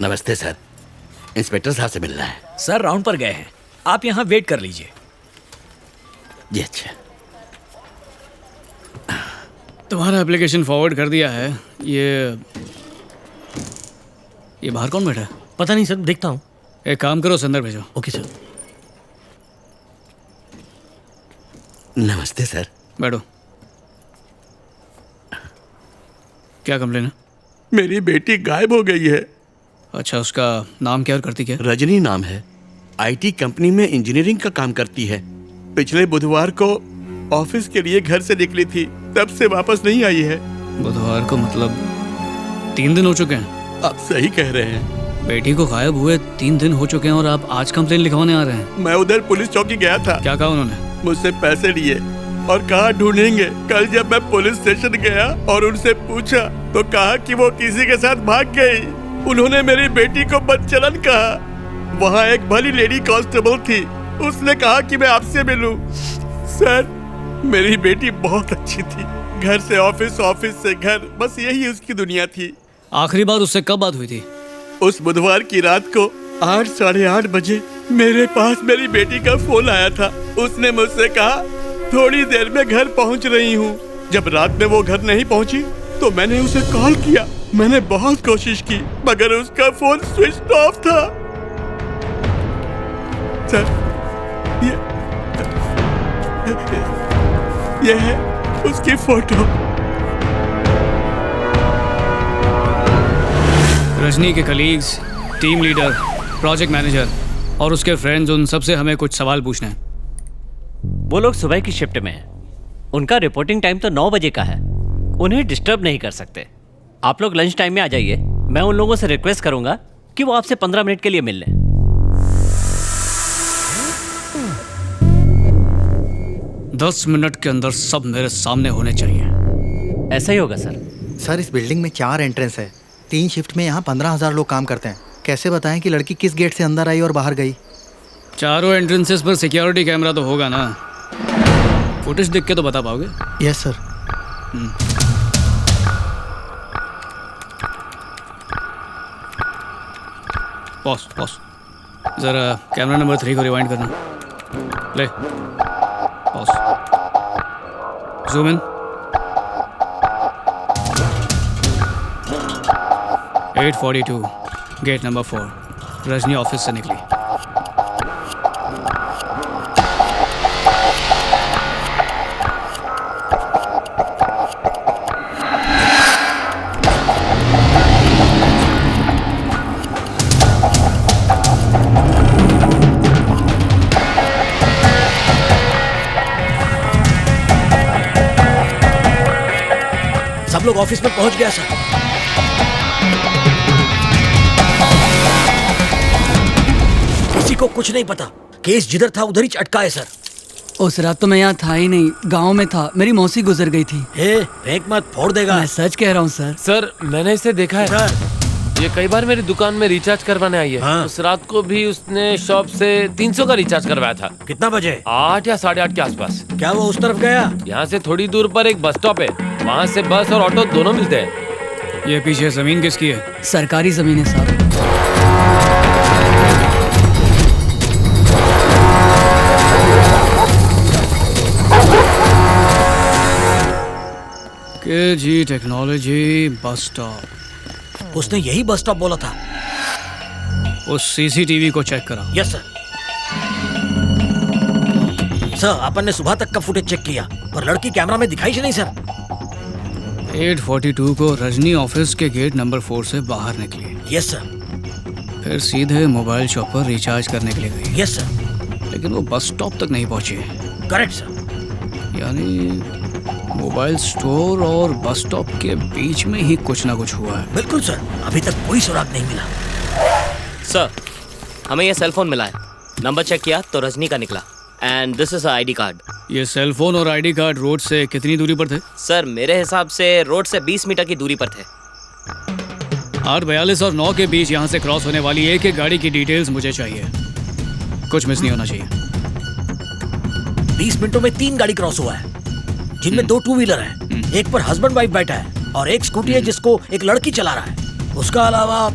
नमस्ते sir, inspector साहब से मिलना है। सर राउंड पर गए हैं, आप यहाँ वेट कर लीजिए। जी अच्छा। तुम्हारा एप्लीकेशन फॉरवर्ड कर दिया है। ये बाहर कौन बैठा है? पता नहीं सर, देखता हूँ। एक काम करो, अंदर भेजो। Okay sir. नमस्ते सर। बैठो। क्या कंप्लेन है? मेरी बेटी गायब हो गई है। अच्छा, उसका नाम क्या और करती क्या? रजनी नाम है। आईटी कंपनी में इंजीनियरिंग का काम करती है। पिछले बुधवार को ऑफिस के लिए घर से निकली थी, तब से वापस नहीं आई है। बुधवार को मतलब 3 दिन हो चुके हैं। आप सही कह रहे हैं। बेटी को गायब हुए 3 दिन हो चुके हैं और आप आज कंप्लेन लिखवाने आ रहे हैं? मैं उधर पुलिस चौकी गया था। क्या कहा उन्होंने? मुझसे पैसे लिए और कहा ढूंढेंगे। कल जब मैं पुलिस स्टेशन गया और उनसे पूछा तो कहा कि वो किसी के साथ भाग गई। उन्होंने मेरी बेटी को बदचलन कहा। वहाँ एक भली लेडी कांस्टेबल थी, उसने कहा कि मैं आपसे मिलूं। सर, मेरी बेटी बहुत अच्छी थी। घर से ऑफिस, ऑफिस से घर, बस यही उसकी दुनिया थी। आखिरी बार उससे कब बात हुई थी? उस बुधवार की रात को 8, साढ़े 8 बजे मेरे पास मेरी बेटी का फोन आया था। उसने मुझसे कहा थोड़ी देर में घर पहुंच रही हूँ। जब रात में वो घर नहीं पहुंची तो मैंने उसे कॉल किया। मैंने बहुत कोशिश की मगर उसका फोन स्विच ऑफ था। सर, ये है उसकी फोटो। रजनी के colleagues, team leader, project manager और उसके फ्रेंड्स, उन सबसे हमें कुछ सवाल पूछने हैं। वो लोग सुबह की शिफ्ट में हैं। उनका रिपोर्टिंग टाइम तो 9 बजे का है। उन्हें डिस्टर्ब नहीं कर सकते। आप लोग लंच टाइम में आ जाइए। मैं उन लोगों से रिक्वेस्ट करूंगा कि वो आपसे 15 मिनट के लिए मिल लें। 10 मिनट के अंदर सब मेरे सामने होने चाहिए। ऐसा ही होगा सर। सर, इस बिल्डिंग में 4 एंट्रेंस है। 3 शिफ्ट में यहाँ 15,000 लोग काम करते हैं। कैसे बताएं कि लड़की किस गेट से अंदर आई और बाहर गई? चारों एंट्रेंसेस पर सिक्योरिटी कैमरा तो होगा ना? फुटेज देख के तो बता पाओगे? Yes sir. पॉज। जरा कैमरा नंबर 3 को रिवाइंड करना। ले, pause, zoom in. 8:42, gate number 4। Rajni office से निकली। सब लोग ऑफिस में पहुंच गया सर। किसी को कुछ नहीं पता। केस जिधर था उधर ही अटका है सर। उस रात तो मैं यहाँ था ही नहीं, गांव में था। मेरी मौसी गुजर गई थी। फेंक मत, फोड़ देगा। मैं सच कह रहा हूँ सर। सर, मैंने इसे देखा है। ये कई बार मेरी दुकान में रिचार्ज करवाने आई है। हाँ। उस रात को भी उसने शॉप से 300 का रिचार्ज करवाया था। कितना बजे? 8 या 8:30 के आसपास। क्या वो उस तरफ गया? यहाँ से थोड़ी दूर पर एक बस स्टॉप है, वहाँ से बस और ऑटो दोनों मिलते हैं। ये पीछे जमीन किसकी है? सरकारी जमीन है साहब। KG technology bus stop. उसने यही बस स्टॉप बोला था। उस CCTV को चेक करा। Yes sir. सर, अपन ने सुबह तक का फुटेज चेक किया पर लड़की कैमरा में दिखाई ही नहीं सर। 8:42 को रजनी ऑफिस के गेट नंबर 4 से बाहर निकली। Yes sir. फिर सीधे मोबाइल शॉप पर रिचार्ज करने के लिए गई। Yes sir. लेकिन वो बस स्टॉप तक नहीं पहुंची। Correct sir. यानी मोबाइल स्टोर और बस स्टॉप के बीच में ही कुछ ना कुछ हुआ है। बिल्कुल सर, अभी तक कोई सुराग नहीं मिला। सर, हमें यह सेल फोन मिला है। नंबर चेक किया तो रजनी का निकला। And this is ID card. ये सेल फोन और ID कार्ड रोड से कितनी दूरी पर थे? सर, मेरे हिसाब से रोड से 20 मीटर की दूरी पर थे। 8:42 और 9 के बीच यहाँ से क्रॉस होने वाली एक गाड़ी की डिटेल्स मुझे चाहिए। कुछ मिस नहीं होना चाहिए। 20 मिनटों में 3 गाड़ी क्रॉस हुआ है, जिनमें 2 टू व्हीलर है। एक पर हस्बैंड वाइफ बैठा है और एक स्कूटी है जिसको एक लड़की चला रहा है। उसका अलावा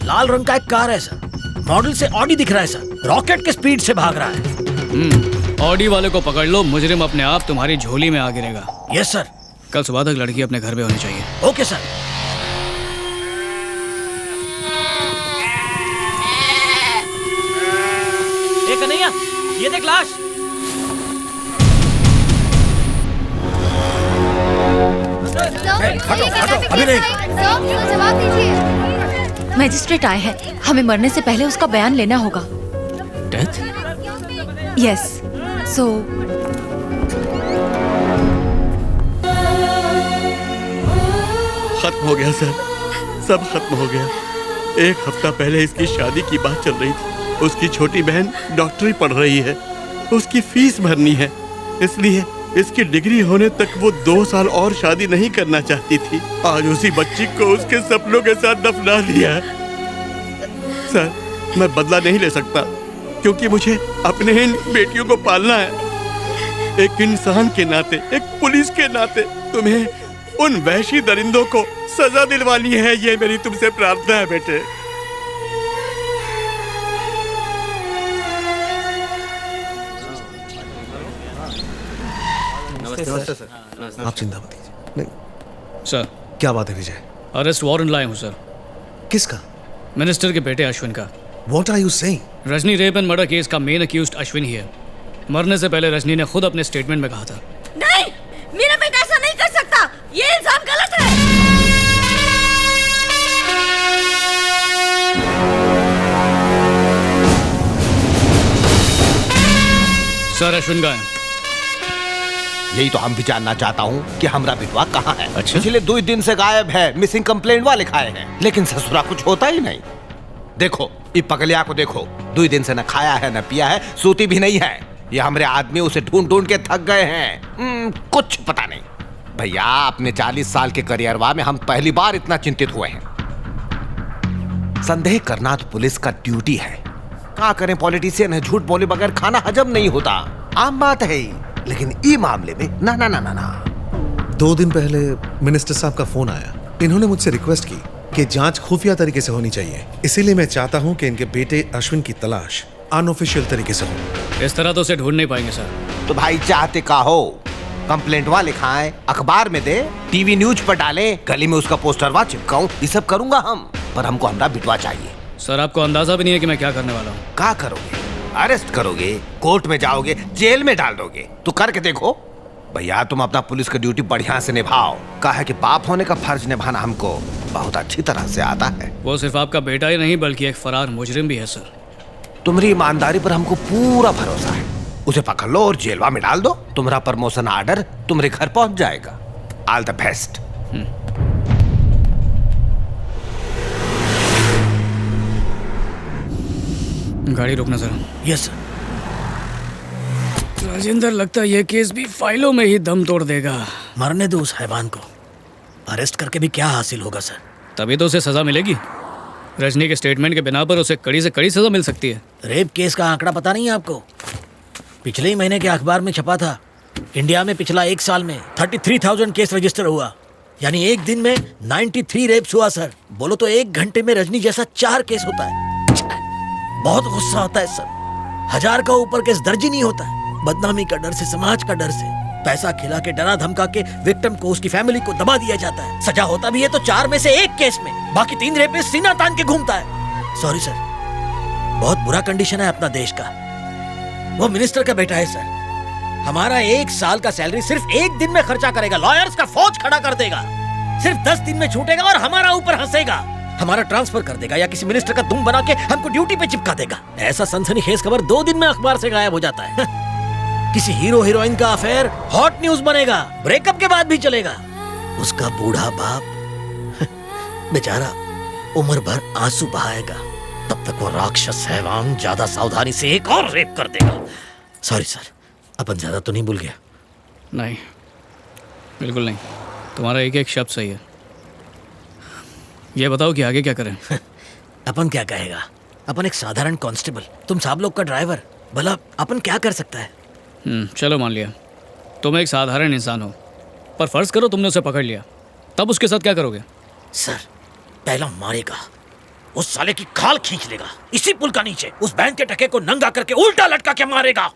लाल रंग का एक कार है सर, मॉडल से ऑडी दिख रहा है सर, रॉकेट के स्पीड से भाग रहा है। ऑडी वाले को पकड़ लो, मुजरिम अपने आप तुम्हारी झोली में आ गिरेगा। Yes sir. कल सुबह तक लड़की अपने घर में होनी चाहिए। Okay sir. ए कन्हैया, ये देख लाश। अभी नहीं। जवाब दीजिए। मजिस्ट्रेट आए हैं, हमें मरने से पहले उसका बयान लेना होगा। डेथ? यस, सो खत्म हो गया सर, सब खत्म हो गया। एक हफ्ता पहले इसकी शादी की बात चल रही थी। उसकी छोटी बहन डॉक्टरी पढ़ रही है, उसकी फीस भरनी है, इसलिए इसकी डिग्री होने तक वो 2 साल और शादी नहीं करना चाहती थी। आज उसी बच्ची को उसके सपनों के साथ दफना दिया। सर, मैं बदला नहीं ले सकता क्योंकि मुझे अपने इन बेटियों को पालना है। एक इंसान के नाते, एक पुलिस के नाते तुम्हें उन वहशी दरिंदों को सजा दिलवानी है, ये मेरी तुमसे प्रार्थना है बेटे। आप चिंता मत कीजिए। नहीं, सर, क्या बात है विजय? अरेस्ट वारंट लाए हूँ सर, किसका? मिनिस्टर के बेटे अश्विन का। What are you saying? Rajni rape and murder case का मेन अक्यूज्ड अश्विन ही है। मरने से पहले रजनी ने खुद अपने स्टेटमेंट में कहा था, नहीं, मेरा बेटा ऐसा नहीं कर सकता, ये इल्जाम गलत है। सर अश्विन का है। यही तो हम भी जानना चाहता हूँ कि हमारा बिटवा कहाँ है। अच्छा? पिछले 2 दिन से गायब है, मिसिंग कंप्लेंट वाले खाए हैं, लेकिन ससुरा कुछ होता ही नहीं। देखो ये पगलिया को देखो, 2 दिन से न खाया है न पिया है, सोती भी नहीं है। ये हमारे आदमी उसे ढूंढ ढूंढ के थक गए हैं। कुछ पता नहीं भैया, अपने 40 साल के करियरवा में हम पहली बार इतना चिंतित हुए हैं। संदेह करना तो पुलिस का ड्यूटी है। क्या करें, पॉलिटिशियन है, झूठ बोले बगैर खाना हजम नहीं होता, आम बात है। लेकिन ई मामले में ना ना ना ना ना। 2 दिन पहले मिनिस्टर साहब का फोन आया। इन्होंने मुझसे रिक्वेस्ट की कि जांच खुफिया तरीके से होनी चाहिए, इसीलिए मैं चाहता हूं कि इनके बेटे अश्विन की तलाश अनऑफिशियल तरीके से हो। इस तरह तो उसे ढूंढ नहीं पाएंगे सर। तो भाई चाहते का हो, कंप्लेंटवा लिखाएं, अखबार में दे, टीवी न्यूज पर डालें, गली में उसका पोस्टरवा चिपकाऊं, ये सब करूंगा हम, पर हमको हमारा बिटवा चाहिए। सर आपको अंदाजा भी नहीं है कि मैं क्या करने वाला हूँ। क्या करोगे? अरेस्ट करोगे, कोर्ट में जाओगे, जेल में डाल दोगे, तो करके देखो। भैया तुम अपना पुलिस का ड्यूटी बढ़िया से निभाओ। कहा है कि बाप होने का फर्ज निभाना हमको बहुत अच्छी तरह से आता है। वो सिर्फ आपका बेटा ही नहीं बल्कि एक फरार मुजरिम भी है सर। तुम्हारी ईमानदारी पर हमको पूरा भरोसा है। उसे पकड़ लो और जेलवा में डाल दो, तुम्हारा प्रमोशन ऑर्डर तुम्हारे घर पहुंच जाएगा। All the best. गाड़ी रोकना सर। Yes sir. राजेंद्र, लगता है ये केस भी फाइलों में ही दम तोड़ देगा। मरने दो उस हैवान को, अरेस्ट करके भी क्या हासिल होगा सर? तभी तो उसे सजा मिलेगी। रजनी के स्टेटमेंट के बिना पर उसे कड़ी से कड़ी सजा मिल सकती है। रेप केस का आंकड़ा पता नहीं है आपको? पिछले ही महीने के अखबार में छपा था, इंडिया में पिछला 1 साल में 33,000 केस रजिस्टर हुआ, यानी एक दिन में 93 रेप्स हुआ सर। बोलो तो 1 घंटे में रजनी जैसा 4 केस होता है। बहुत गुस्सा आता है सर, 1000 का ऊपर केस दर्ज ही नहीं होता है। बदनामी का डर से, समाज का डर से, पैसा खिला के, डरा धमका के विक्टिम को, उसकी फैमिली को दबा दिया जाता है। सजा होता भी है तो 4 में से 1 केस में, बाकी 3 रेपिस्ट सीना तान के घूमता है। सॉरी सर, बहुत बुरा कंडीशन है अपना देश का। वो मिनिस्टर का बेटा है सर, हमारा 1 साल का सैलरी सिर्फ 1 दिन में खर्चा करेगा, लॉयर्स का फौज खड़ा कर देगा, सिर्फ 10 दिन में छूटेगा और हमारा ऊपर हंसेगा, हमारा ट्रांसफर कर देगा या किसी मिनिस्टर का दुम बना के हमको ड्यूटी पे चिपका देगा। ऐसा सनसनीखेज खबर 2 दिन में अखबार से गायब हो जाता है। किसी हीरो हीरोइन का अफेयर हॉट न्यूज बनेगा, ब्रेकअप के बाद भी चलेगा। उसका बूढ़ा बाप बेचारा उम्र भर आंसू बहाएगा, तब तक वो राक्षस हैवान ज्यादा सावधानी से एक और रेप कर देगा। सॉरी सर, अपन ज्यादा तो नहीं भूल गया? नहीं, बिल्कुल नहीं, तुम्हारा एक एक शब्द सही है। ये बताओ कि आगे क्या करें? अपन क्या कहेगा, अपन एक साधारण कांस्टेबल, तुम सब लोग का ड्राइवर, भला अपन क्या कर सकता है? चलो मान लिया तुम एक साधारण इंसान हो, पर फर्ज करो तुमने उसे पकड़ लिया, तब उसके साथ क्या करोगे? सर, पहला मारेगा, उस साले की खाल खींच लेगा इसी पुल का नीचे। उस बैंक के टके को नंगा करके उल्टा लटका के मारेगा।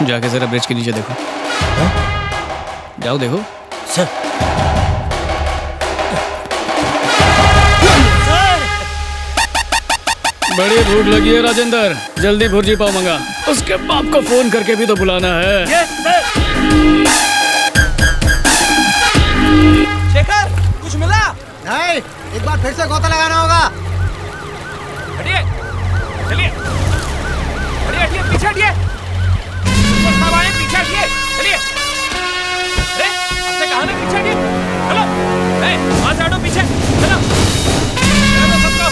जाके जरा ब्रिज के नीचे देखो। जाओ देखो। सर बड़ी भूख लगी है राजेंद्र, जल्दी भुर्जी पाव मंगा। उसके बाप को फोन करके भी तो बुलाना है। शेखर, कुछ मिला? नहीं, एक बार फिर से गोता लगाना होगा। हटिए, चलिए, हटिए, पीछे हटिए। पीछे हटिए, चलिए। अरे, आपसे कहा ना पीछे हटिए। चलो, वहाँ से हटो पीछे, चलो। चलो सबको।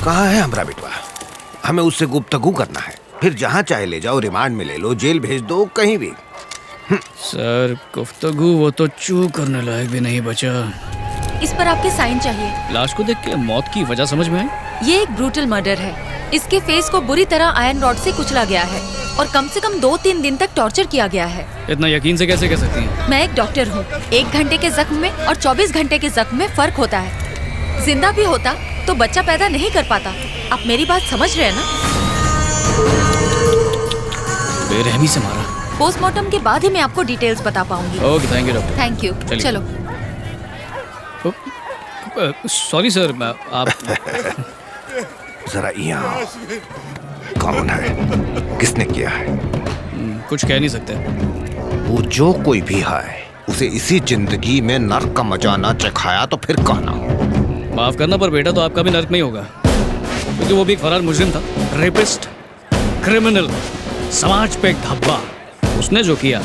कहाँ है हमारा बेटवा? हमें उससे गुफ्तगू करना है, फिर जहाँ चाहे ले जाओ, रिमांड में ले लो, जेल भेज दो, कहीं भी। सर गुफ्तगू वो तो चू करने लायक भी नहीं बचा। इस पर आपके साइन चाहिए। लाश को देख के मौत की वजह समझ में आई? ये एक ब्रूटल मर्डर है। इसके फेस को बुरी तरह आयरन रॉड से कुचला गया है और कम से कम 2-3 दिन तक टॉर्चर किया गया है। इतना यकीन से कैसे कह सकती हैं? मैं एक डॉक्टर हूँ। 1 घंटे के जख्म में और 24 घंटे के जख्म में फर्क होता है। जिंदा भी होता तो बच्चा पैदा नहीं कर पाता। आप मेरी बात समझ रहे हैं ना? बेरहमी से मारा। पोस्टमार्टम के बाद ही मैं आपको डिटेल्स बता पाऊंगी। Okay, thank you doctor. Thank you. चलिए। चलो। सॉरी सर, मैं आप जरा यहाँ कौन है, किसने किया है? कुछ कह नहीं सकते। वो जो कोई भी है, उसे इसी जिंदगी में नर्क का मजा ना चखाया तो फिर कहना। माफ करना पर बेटा तो आपका भी नर्क में ही होगा, क्योंकि वो भी एक फरार मुजरिम था, रेपिस्ट, क्रिमिनल, समाज पे एक धब्बा। उसने जो किया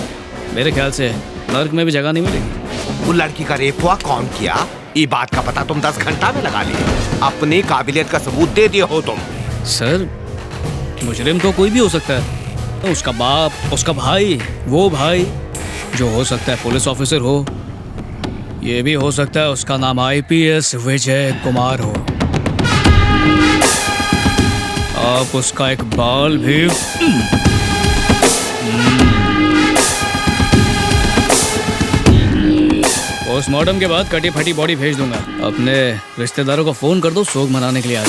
मेरे ख्याल से नर्क में भी जगह नहीं मिलेगी। वो लड़की का रेप हुआ कौन किया, ये बात का पता तुम 10 घंटा में लगा लिए। अपनी काबिलियत का सबूत दे दिए हो तुम। सर मुजरिम तो कोई भी हो सकता है, तो उसका बाप, उसका भाई, वो भाई जो हो सकता है पुलिस ऑफिसर हो, ये भी हो सकता है उसका नाम IPS विजय कुमार हो। आप उसका एक बाल भी पोस्टमार्टम के बाद कटी फटी बॉडी भेज दूंगा। अपने रिश्तेदारों को फोन कर दो, सोग मनाने के लिए आज।